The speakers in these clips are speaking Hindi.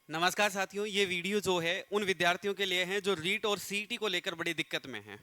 नमस्कार साथियों, ये वीडियो जो है उन विद्यार्थियों के लिए है जो रीट और सीईटी को लेकर बड़ी दिक्कत में हैं।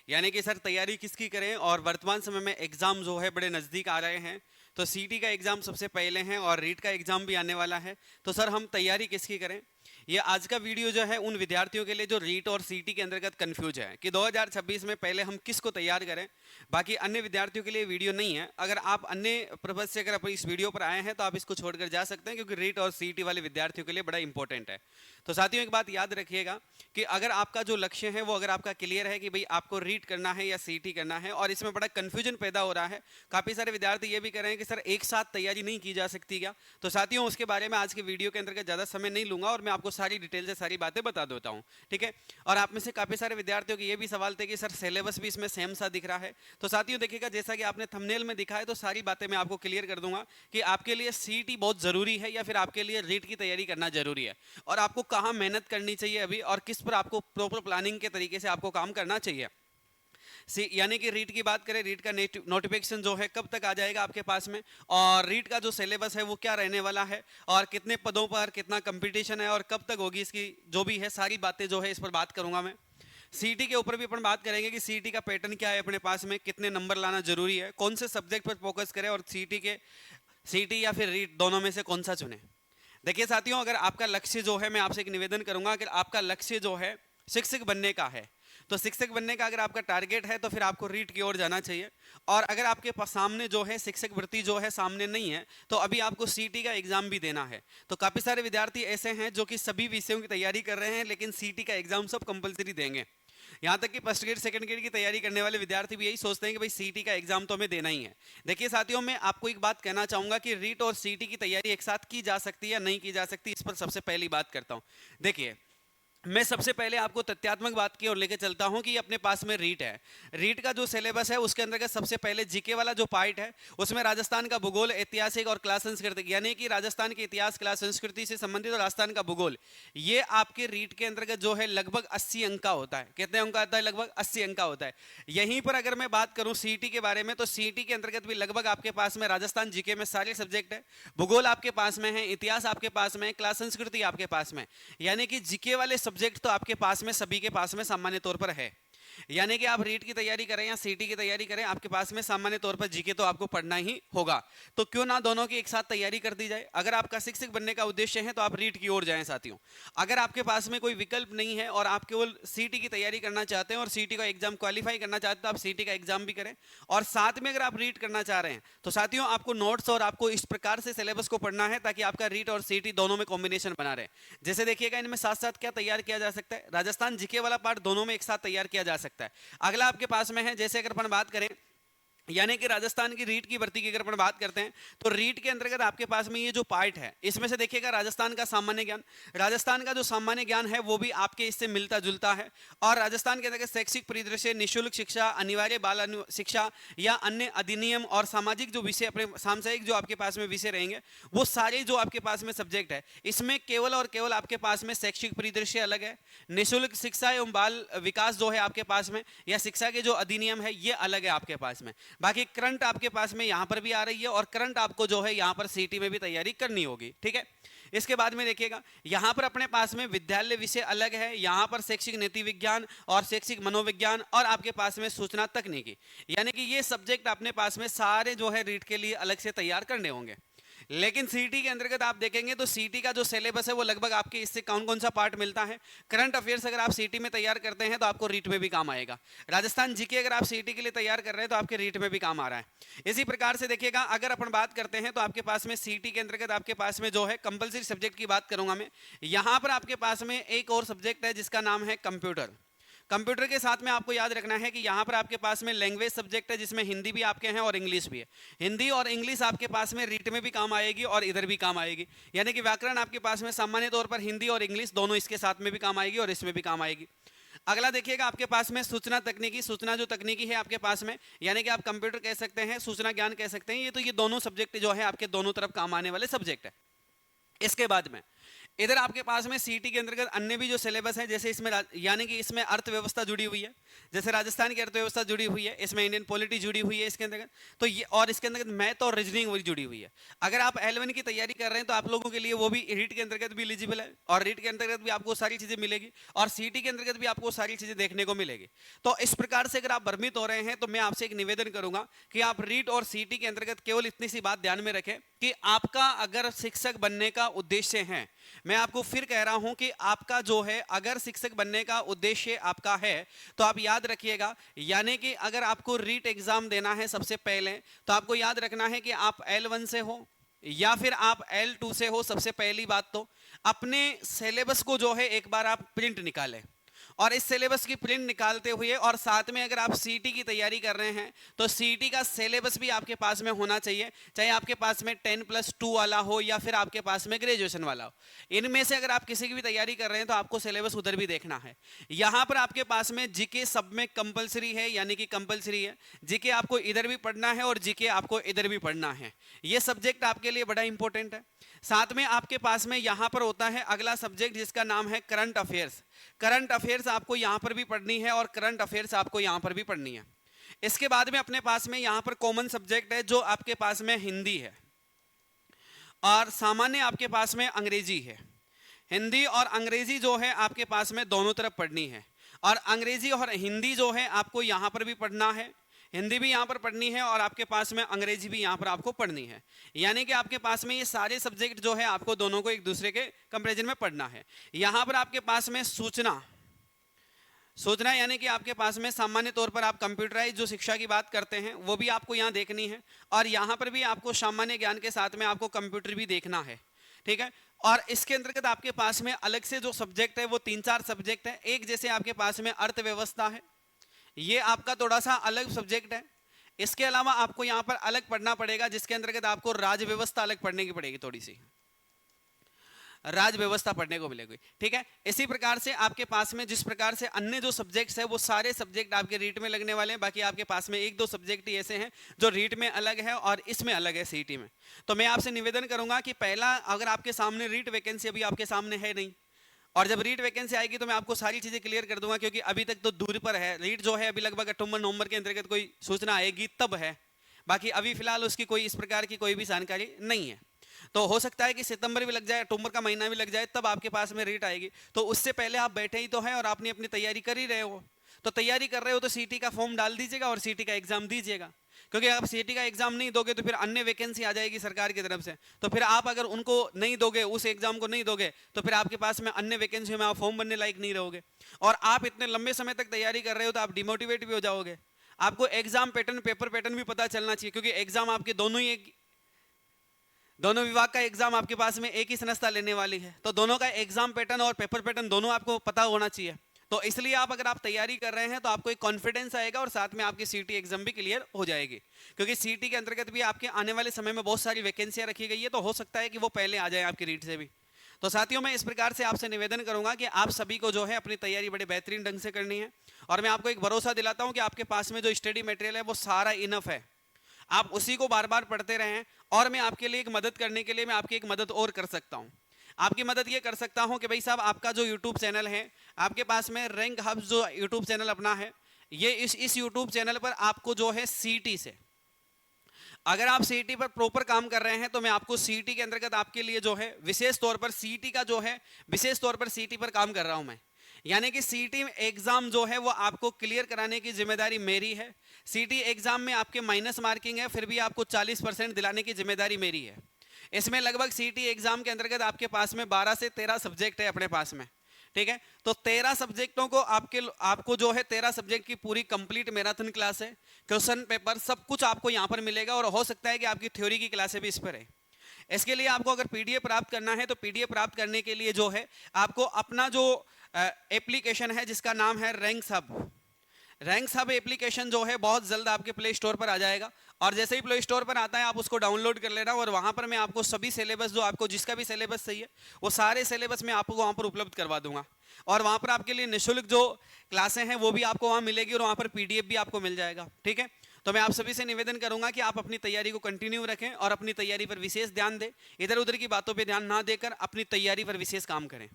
यानी कि सर तैयारी किसकी करें, और वर्तमान समय में एग्जाम जो है बड़े नज़दीक आ रहे हैं। तो सीईटी का एग्जाम सबसे पहले है और रीट का एग्जाम भी आने वाला है। तो सर हम तैयारी किसकी करें। ये आज का वीडियो जो है उन विद्यार्थियों के लिए जो रीट और सीईटी के अंतर्गत कंफ्यूज है कि 2026 में पहले हम किसको तैयार करें। बाकी अन्य विद्यार्थियों के लिए वीडियो नहीं है। अगर आप अन्य पर्पज से अगर इस वीडियो पर आए हैं तो आप इसको छोड़कर जा सकते हैं, क्योंकि रीट और सीईटी वाले विद्यार्थियों के लिए बड़ा इंपॉर्टेंट है। तो साथियों एक बात याद रखिएगा कि अगर आपका जो लक्ष्य है वो अगर आपका क्लियर है कि भाई आपको रीट करना है या सीईटी करना है, और इसमें बड़ा कंफ्यूजन पैदा हो रहा है, काफ़ी सारे विद्यार्थी ये भी कह रहे हैं कि सर एक साथ तैयारी नहीं की जा सकती क्या। तो साथियों उसके बारे में आज के वीडियो के अंतर्गत ज़्यादा समय नहीं लूंगा और मैं आपको सारी डिटेल से सारी बातें बता देता हूँ, ठीक है। और आप में से काफ़ी सारे विद्यार्थियों के ये भी सवाल थे कि सर सिलेबस भी इसमें सेम सा दिख रहा है। तो साथियों देखिएगा, जैसा कि आपने थंबनेल में दिखा है तो सारी बातें मैं आपको क्लियर कर दूंगा कि आपके लिए सीईटी बहुत ज़रूरी है या फिर आपके लिए रीट की तैयारी करना जरूरी है, और आपको कहाँ मेहनत करनी चाहिए अभी और किस पर आपको प्रॉपर प्लानिंग के तरीके से आपको काम करना चाहिए। यानी कि रीट की बात करें, रीट का नोटिफिकेशन जो है कब तक आ जाएगा आपके पास में, और रीट का जो सिलेबस है वो क्या रहने वाला है, और कितने पदों पर कितना कंपटीशन है और कब तक होगी, इसकी जो भी है सारी बातें जो है इस पर बात करूंगा मैं। सीईटी के ऊपर भी अपन बात करेंगे कि सीईटी का पैटर्न क्या है अपने पास में, कितने नंबर लाना जरूरी है, कौन से सब्जेक्ट पर फोकस करें, और सीईटी या फिर रीट दोनों में से कौन सा चुने। देखिए साथियों, अगर आपका लक्ष्य जो है, मैं आपसे एक निवेदन करूंगा कि आपका लक्ष्य जो है शिक्षक बनने का है, तो शिक्षक बनने का अगर आपका टारगेट है तो फिर आपको रीट की ओर जाना चाहिए। और अगर आपके पास सामने जो है शिक्षक वृत्ति जो है सामने नहीं है, तो अभी आपको सीईटी का एग्जाम भी देना है। तो काफ़ी सारे विद्यार्थी ऐसे हैं जो कि सभी विषयों की तैयारी कर रहे हैं लेकिन सीईटी का एग्जाम सब कंपलसरी देंगे। यहाँ तक कि फर्स्ट ग्रेड सेकंड ग्रेड की तैयारी करने वाले विद्यार्थी भी यही सोचते हैं कि भाई सीईटी का एग्जाम तो हमें देना ही है। देखिए साथियों, मैं आपको एक बात कहना चाहूंगा कि रीट और सीईटी की तैयारी एक साथ की जा सकती है या नहीं की जा सकती, इस पर सबसे पहली बात करता हूँ। देखिए, मैं सबसे पहले आपको तथ्यात्मक बात की ओर लेकर चलता हूं कि अपने पास में रीट है। रीट का जो सिलेबस है उसके अंदर सबसे पहले जीके वाला जो पार्ट है उसमें राजस्थान का भूगोल, ऐतिहासिक और कला संस्कृति, यानी कि राजस्थान के इतिहास, कला संस्कृति से संबंधित और राजस्थान का भूगोल, ये आपके रीट के अंतर्गत जो है लगभग 80 अंक का होता है। कितने अंक का आता है? लगभग 80 अंक का होता है। यहीं पर अगर मैं बात करूं सीईटी के बारे में, तो सीईटी के अंतर्गत भी लगभग आपके पास में राजस्थान जीके में सारे सब्जेक्ट है, भूगोल आपके पास में है, इतिहास आपके पास में है, कला संस्कृति आपके पास में, यानी कि जीके वाले सब्जेक्ट तो आपके पास में सभी के पास में सामान्य तौर पर है। यानी कि आप रीट की तैयारी करें या सीईटी की तैयारी करें, आपके पास में सामान्य तौर पर जीके तो आपको पढ़ना ही होगा। तो क्यों ना दोनों की एक साथ तैयारी कर दी जाए। अगर आपका शिक्षक बनने का उद्देश्य है तो आप रीट की ओर जाएं साथियों। अगर आपके पास में कोई विकल्प नहीं है और आप केवल सीईटी की तैयारी करना चाहते हैं और सीईटी का एग्जाम क्वालिफाई करना चाहते हैं, तो आप सीईटी का एग्जाम भी करें, और साथ में अगर आप रीट करना चाह रहे हैं तो साथियों आपको नोट्स और आपको इस प्रकार से सिलेबस को पढ़ना है ताकि आपका रीट और सीईटी दोनों में कॉम्बिनेशन बना रहे। जैसे देखिएगा, इनमें साथ साथ क्या तैयार किया जा सकता है, राजस्थान जीके वाला पार्ट दोनों में एक साथ तैयार किया जा सकता है। अगला आपके पास में है, जैसे अगर अपन बात करें यानी कि राजस्थान की रीट की भर्ती की अगर अपन बात करते हैं, तो रीट के अंतर्गत आपके पास में ये जो पार्ट है इसमें से देखिएगा राजस्थान का सामान्य ज्ञान, राजस्थान का जो सामान्य ज्ञान है वो भी आपके इससे मिलता जुलता है। और राजस्थान के अंतर्गत शैक्षिक परिदृश्य, निःशुल्क शिक्षा, अनिवार्य बाल शिक्षा या अन्य अधिनियम और सामाजिक जो विषय अपने सामसायिक जो आपके पास में विषय रहेंगे, वो सारे जो आपके पास में सब्जेक्ट है, इसमें केवल और केवल आपके पास में शैक्षिक परिदृश्य अलग है, निःशुल्क शिक्षा एवं बाल विकास जो है आपके पास में, या शिक्षा के जो अधिनियम है ये अलग है आपके पास में। बाकी करंट आपके पास में यहां पर भी आ रही है, और करंट आपको जो है यहां पर सीईटी में भी तैयारी करनी होगी, ठीक है। इसके बाद में देखिएगा, यहां पर अपने पास में विद्यालय विषय अलग है, यहां पर शैक्षिक नीति विज्ञान और शैक्षिक मनोविज्ञान, और आपके पास में सूचना तकनीकी, यानी कि ये सब्जेक्ट अपने पास में सारे जो है रीट के लिए अलग से तैयार करने होंगे। लेकिन सीईटी के अंतर्गत आप देखेंगे तो सीईटी का जो सिलेबस है वो लगभग आपके इससे कौन कौन सा पार्ट मिलता है। करंट अफेयर्स अगर आप सीईटी में तैयार करते हैं तो आपको रीट में भी काम आएगा। राजस्थान जीके अगर आप सीईटी के लिए तैयार कर रहे हैं तो आपके रीट में भी काम आ रहा है। इसी प्रकार से देखिएगा, अगर अपन बात करते हैं तो आपके पास में सीईटी के अंतर्गत आपके पास में जो है कंपलसरी सब्जेक्ट की बात करूंगा मैं, यहां पर आपके पास में एक और सब्जेक्ट है जिसका नाम है कंप्यूटर। कंप्यूटर के साथ में आपको याद रखना है कि यहाँ पर आपके पास में लैंग्वेज सब्जेक्ट है जिसमें हिंदी भी आपके हैं और इंग्लिश भी है। हिंदी और इंग्लिश आपके पास में रीट में भी काम आएगी और इधर भी काम आएगी, यानी कि व्याकरण आपके पास में सामान्य तौर पर हिंदी और इंग्लिश दोनों इसके साथ में भी काम आएगी और इसमें भी काम आएगी। अगला देखिएगा, आपके पास में सूचना तकनीकी, सूचना जो तकनीकी है आपके पास में, यानी कि आप कंप्यूटर कह सकते हैं, सूचना ज्ञान कह सकते हैं, ये तो ये दोनों सब्जेक्ट जो है आपके दोनों तरफ काम आने वाले सब्जेक्ट है। इसके बाद में इधर आपके पास में सीटी के अंतर्गत अन्य भी जो सिलेबस है, जैसे इसमें यानी कि इसमें अर्थव्यवस्था जुड़ी हुई है, जैसे राजस्थान की अर्थव्यवस्था जुड़ी हुई है, इसमें इंडियन पॉलिटी जुड़ी हुई है इसके अंतर्गत, तो ये और इसके अंतर्गत मैथ और रीजनिंग भी जुड़ी हुई है। अगर आप L1 की तैयारी कर रहे हैं तो आप लोगों के लिए वो भी रीट के अंतर्गत भी एलिजिबल है, और रीट के अंतर्गत भी आपको सारी चीजें मिलेगी, और सीटी के अंतर्गत भी आपको सारी चीजें देखने को मिलेगी। तो इस प्रकार से अगर आप भ्रमित हो रहे हैं तो मैं आपसे एक निवेदन करूंगा कि आप रीट और सीटी के अंतर्गत केवल इतनी सी बात ध्यान में रखें कि आपका अगर शिक्षक बनने का उद्देश्य है, मैं आपको फिर कह रहा हूं कि आपका जो है अगर शिक्षक बनने का उद्देश्य आपका है तो आप याद रखिएगा, यानी कि अगर आपको रीट एग्जाम देना है सबसे पहले तो आपको याद रखना है कि आप L1 से हो या फिर आप L2 से हो। सबसे पहली बात तो अपने सिलेबस को जो है एक बार आप प्रिंट निकालें, और इस सिलेबस की प्रिंट निकालते हुए और साथ में अगर आप सीटी की तैयारी कर रहे हैं तो सीटी का सिलेबस भी आपके पास में होना चाहिए, चाहे आपके पास में 10+2 वाला हो या फिर आपके पास में ग्रेजुएशन वाला हो। इनमें से अगर आप किसी की भी तैयारी कर रहे हैं तो आपको सिलेबस उधर भी देखना है। यहां पर आपके पास में जीके सब में कंपलसरी है, यानी कि कंपलसरी है, जीके आपको इधर भी पढ़ना है और जीके आपको इधर भी पढ़ना है। यह सब्जेक्ट आपके लिए बड़ा इंपॉर्टेंट है। साथ में आपके पास में यहां पर होता है अगला सब्जेक्ट जिसका नाम है करंट अफेयर्स। करंट अफेयर्स आपको यहां पर भी पढ़नी है और करंट अफेयर्स आपको यहां पर भी पढ़नी है। इसके बाद में अपने पास में यहां पर कॉमन सब्जेक्ट है जो आपके पास में हिंदी है, और सामान्य आपके पास में अंग्रेजी है। हिंदी और अंग्रेजी जो है आपके पास में दोनों तरफ पढ़नी है, और अंग्रेजी और हिंदी जो है आपको यहां पर भी पढ़ना है, हिंदी भी यहाँ पर पढ़नी है और आपके पास में अंग्रेजी भी यहाँ पर आपको पढ़नी है। यानी कि आपके पास में ये सारे सब्जेक्ट जो है आपको दोनों को एक दूसरे के कंपैरिजन में पढ़ना है। यहाँ पर आपके पास में सूचना यानी कि आपके पास में सामान्य तौर पर आप कंप्यूटराइज जो शिक्षा की बात करते हैं वो भी आपको यहाँ देखनी है, और यहाँ पर भी आपको सामान्य ज्ञान के साथ में आपको कंप्यूटर भी देखना है, ठीक है। और इसके अंतर्गत आपके पास में अलग से जो सब्जेक्ट है वो 3-4 सब्जेक्ट है। एक जैसे आपके पास में अर्थव्यवस्था है, ये आपका थोड़ा सा अलग सब्जेक्ट है। इसके अलावा आपको यहाँ पर अलग पढ़ना पड़ेगा जिसके अंतर्गत आपको राज्य व्यवस्था अलग पढ़ने की पड़ेगी, थोड़ी सी राज्य व्यवस्था पढ़ने को मिलेगी, ठीक है। इसी प्रकार से आपके पास में जिस प्रकार से अन्य जो सब्जेक्ट्स है वो सारे सब्जेक्ट आपके रीट में लगने वाले हैं। बाकी आपके पास में 1-2 सब्जेक्ट ही ऐसे हैं जो रीट में अलग है और इसमें अलग है सीटी में। तो मैं आपसे निवेदन करूंगा कि पहला, अगर आपके सामने रीट वैकेंसी अभी आपके सामने है नहीं, और जब रीट वैकेंसी आएगी तो मैं आपको सारी चीजें क्लियर कर दूंगा, क्योंकि अभी तक तो दूर पर है। रीट जो है अभी लगभग अक्टूबर-नवंबर के अंतर्गत कोई सूचना आएगी तब है, बाकी अभी फिलहाल उसकी कोई इस प्रकार की कोई भी जानकारी नहीं है। तो हो सकता है कि सितंबर भी लग जाए, अक्टूबर का महीना भी लग जाए, तब आपके पास में रीट आएगी। तो उससे पहले आप बैठे ही तो हैं और आपने अपनी तैयारी कर ही रहे हो। तो तैयारी कर रहे हो तो सीटी का फॉर्म डाल दीजिएगा और सीटी का एग्जाम दीजिएगा, क्योंकि अगर सीटी का एग्जाम नहीं दोगे तो फिर अन्य वैकेंसी आ जाएगी सरकार की तरफ से। तो फिर आप अगर उनको नहीं दोगे, उस एग्जाम को नहीं दोगे, तो फिर आपके पास में अन्य वैकेंसी में आप फॉर्म भरने लायक नहीं रहोगे, और आप इतने लंबे समय तक तैयारी कर रहे हो तो आप डिमोटिवेट भी हो जाओगे। आपको एग्जाम पैटर्न, पेपर पैटर्न भी पता चलना चाहिए, क्योंकि एग्जाम आपके दोनों विभाग का एग्जाम आपके पास में एक ही संस्था लेने वाली है, तो दोनों का एग्जाम पैटर्न और पेपर पैटर्न दोनों आपको पता होना चाहिए। तो इसलिए आप अगर आप तैयारी कर रहे हैं तो आपको एक कॉन्फिडेंस आएगा और साथ में आपकी सीटी एग्जाम भी क्लियर हो जाएगी, क्योंकि सीटी के अंतर्गत भी आपके आने वाले समय में बहुत सारी वैकेंसियां रखी गई है, तो हो सकता है कि वो पहले आ जाए आपकी रीट से भी। तो साथियों, मैं इस प्रकार से आपसे निवेदन करूंगा कि आप सभी को जो है अपनी तैयारी बड़े बेहतरीन ढंग से करनी है, और मैं आपको एक भरोसा दिलाता हूं कि आपके पास में जो स्टडी मटेरियल है वो सारा इनफ है, आप उसी को बार बार पढ़ते रहें। और मैं आपके लिए एक मदद करने के लिए मैं आपकी एक मदद और कर सकता हूं। आपकी मदद ये कर सकता हूं कि भाई साहब, आपका जो यूट्यूब चैनल है, आपके पास में रैंक हब जो यूट्यूब चैनल अपना है, ये इस यूट्यूब चैनल पर आपको जो है सीटी से, अगर आप सीटी पर प्रॉपर काम कर रहे हैं तो मैं आपको सीटी के अंतर्गत आपके लिए जो है विशेष तौर पर सीटी का जो है विशेष तौर पर सीटी पर काम कर रहा हूं मैं। यानी कि सीटी एग्जाम जो है वो आपको क्लियर कराने की जिम्मेदारी मेरी है। सीटी एग्जाम में आपके माइनस मार्किंग है, फिर भी आपको 40% दिलाने की जिम्मेदारी मेरी है। इसमें लगभग सीटी एग्जाम के अंतर्गत आपके पास में 12 से 13 सब्जेक्ट है अपने पास में, ठीक है। तो 13 सब्जेक्टों को आपको जो है 13 सब्जेक्ट की पूरी कंप्लीट मैराथन क्लास है, क्वेश्चन पेपर सब कुछ आपको यहाँ पर मिलेगा, और हो सकता है कि आपकी थ्योरी की क्लासें भी इस पर है। इसके लिए आपको अगर पीडीएफ प्राप्त करना है तो पीडीएफ प्राप्त करने के लिए जो है आपको अपना जो एप्लीकेशन है जिसका नाम है रैंक्स हब एप्लीकेशन जो है बहुत जल्द आपके प्ले स्टोर पर आ जाएगा, और जैसे ही प्ले स्टोर पर आता है आप उसको डाउनलोड कर लेना, और वहां पर मैं आपको सभी सिलेबस जो आपको जिसका भी सिलेबस चाहिए वो सारे सिलेबस मैं आपको वहां पर उपलब्ध करवा दूंगा, और वहां पर आपके लिए निःशुल्क जो क्लासें हैं वो भी आपको वहां मिलेगी, और वहां पर पीडीएफ भी आपको मिल जाएगा, ठीक है। तो मैं आप सभी से निवेदन करूंगा कि आप अपनी तैयारी को कंटिन्यू रखें और अपनी तैयारी पर विशेष ध्यान दें, इधर उधर की बातों पर ध्यान ना देकर अपनी तैयारी पर विशेष काम करें।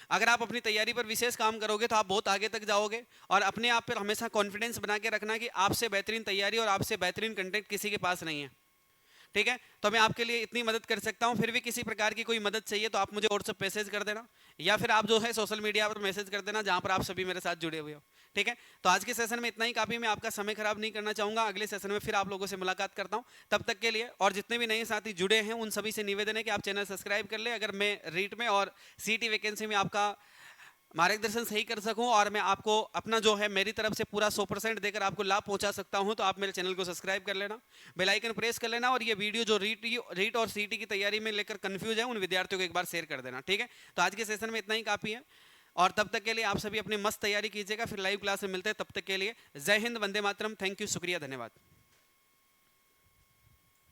अगर आप अपनी तैयारी पर विशेष काम करोगे तो आप बहुत आगे तक जाओगे। और अपने आप पर हमेशा कॉन्फिडेंस बना के रखना कि आपसे बेहतरीन तैयारी और आपसे बेहतरीन कंटेंट किसी के पास नहीं है, ठीक है। तो मैं आपके लिए इतनी मदद कर सकता हूं। फिर भी किसी प्रकार की कोई मदद चाहिए तो आप मुझे व्हाट्सएप मैसेज कर देना, या फिर आप जो है सोशल मीडिया पर मैसेज कर देना जहां पर आप सभी मेरे साथ जुड़े हुए हो, ठीक है। तो आज के सेशन में इतना ही काफी, मैं आपका समय खराब नहीं करना चाहूंगा। अगले सेशन में फिर आप लोगों से मुलाकात करता हूं। तब तक के लिए और जितने भी नए साथी जुड़े हैं उन सभी से निवेदन है कि आप चैनल सब्सक्राइब कर ले, अगर मैं रीट में और सीटी वैकेंसी में आपका मार्गदर्शन सही कर सकूं और मैं आपको अपना जो है मेरी तरफ से पूरा 100% देकर आपको लाभ पहुंचा सकता हूं, तो आप मेरे चैनल को सब्सक्राइब कर लेना, बेल आइकन प्रेस कर लेना, और ये वीडियो जो रीट और सीटी की तैयारी में लेकर कंफ्यूज है उन विद्यार्थियों को एक बार शेयर कर देना, ठीक है। तो आज के सेशन में इतना ही काफी है, और तब तक के लिए आप सभी अपनी मस्त तैयारी कीजिएगा। फिर लाइव क्लास में मिलते हैं, तब तक के लिए जय हिंद, वंदे मातरम, थैंक यू, शुक्रिया, धन्यवाद।